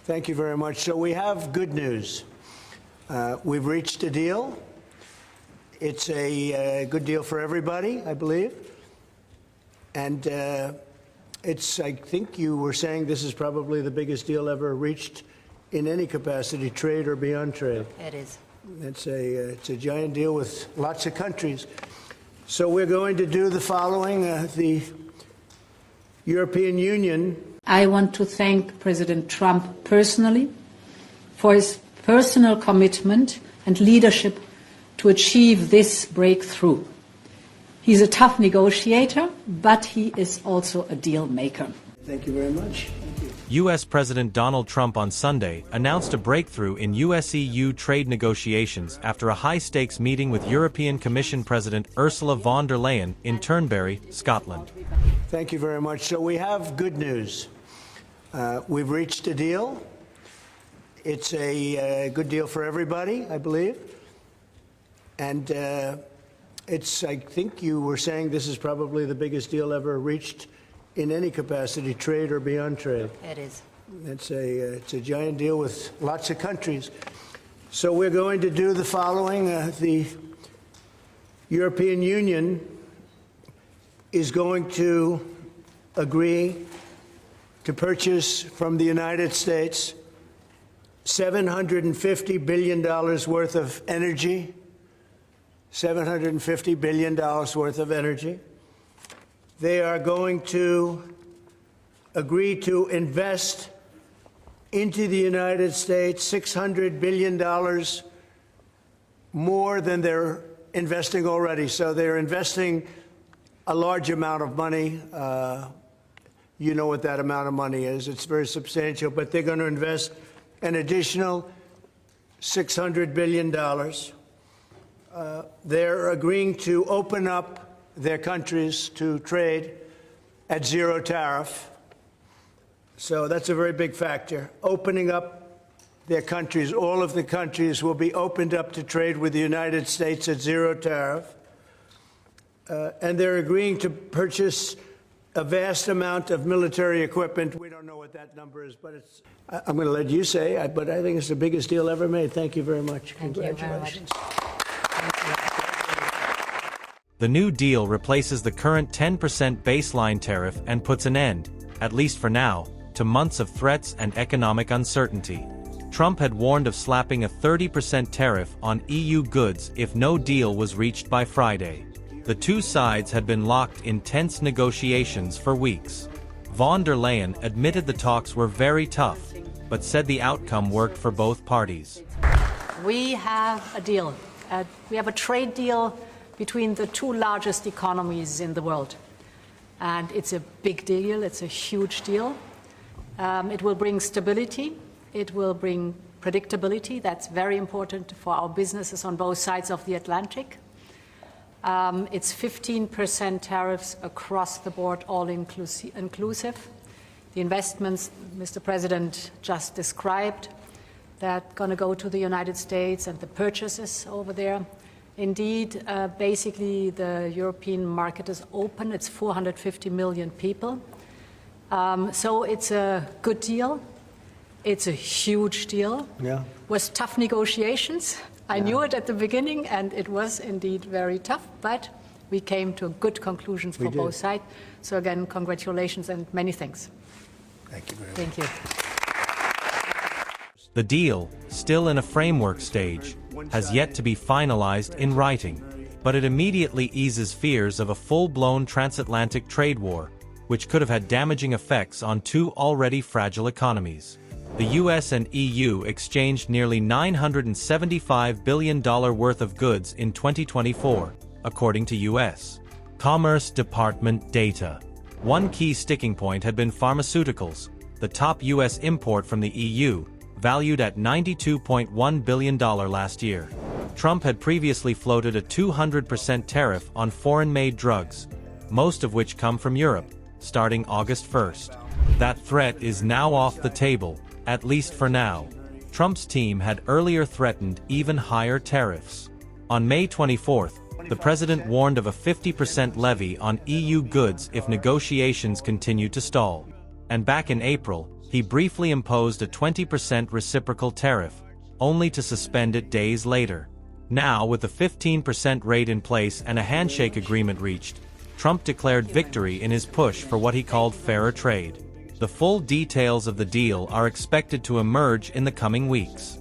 Thank you very much. So we have good news. We've reached a deal. It's a good deal for everybody, I believe. And I think you were saying this is probably the biggest deal ever reached in any capacity, trade or beyond trade. It is. It's a giant deal with lots of countries. So we're going to do the following. The European Union. I want to thank President Trump personally for his personal commitment and leadership to achieve this breakthrough. He's a tough negotiator, but he is also a deal maker. Thank you very much. Thank you. U.S. President Donald Trump on Sunday announced a breakthrough in US-EU trade negotiations after a high-stakes meeting with European Commission President Ursula von der Leyen in Turnberry, Scotland. Thank you very much. So we have good news. We've reached a deal. It's a good deal for everybody, I believe. And I think you were saying this is probably the biggest deal ever reached in any capacity, trade or beyond trade. It is. It's a giant deal with lots of countries. So we're going to do the following. The European Union is going to agree to purchase from the United States $750 billion worth of energy. $750 billion worth of energy. They are going to agree to invest into the United States $600 billion more than they're investing already. So they're investing a large amount of money. You know what that amount of money is. It's very substantial, but they're going to invest an additional $600 billion. They're agreeing to open up their countries to trade at zero tariff. So that's a very big factor. Opening up their countries, all of the countries will be opened up to trade with the United States at zero tariff. And they're agreeing to purchase a vast amount of military equipment. We don't know what that number is, but I'm going to let you say, but I think it's the biggest deal ever made. Thank you very much. Congratulations. The new deal replaces the current 10% baseline tariff and puts an end, at least for now, to months of threats and economic uncertainty. Trump had warned of slapping a 30% tariff on EU goods if no deal was reached by Friday. The two sides had been locked in tense negotiations for weeks. Von der Leyen admitted the talks were very tough, but said the outcome worked for both parties. We have a deal. We have a trade deal between the two largest economies in the world. And it's a big deal. It's a huge deal. It will bring stability. It will bring predictability. That's very important for our businesses on both sides of the Atlantic. It's 15% tariffs across the board, all inclusive. The investments Mr. President just described that going to go to the United States and the purchases over there. Indeed, basically the European market is open. It's 450 million people. So it's a good deal. It's a huge deal. Yeah. It was tough negotiations. I knew it at the beginning, and it was indeed very tough, but we came to good conclusions for both sides. So again, congratulations and many thanks. Thank you very much. Thank you. The deal, still in a framework stage, has yet to be finalized in writing, but it immediately eases fears of a full-blown transatlantic trade war, which could have had damaging effects on two already fragile economies. The US and EU exchanged nearly $975 billion worth of goods in 2024, according to US Commerce Department data. One key sticking point had been pharmaceuticals, the top US import from the EU, valued at $92.1 billion last year. Trump had previously floated a 200% tariff on foreign-made drugs, most of which come from Europe, starting August 1st. That threat is now off the table, at least for now. Trump's team had earlier threatened even higher tariffs. On May 24th, the president warned of a 50% levy on EU goods if negotiations continue to stall. And back in April, he briefly imposed a 20% reciprocal tariff, only to suspend it days later. Now, with the 15% rate in place and a handshake agreement reached, Trump declared victory in his push for what he called fairer trade. The full details of the deal are expected to emerge in the coming weeks.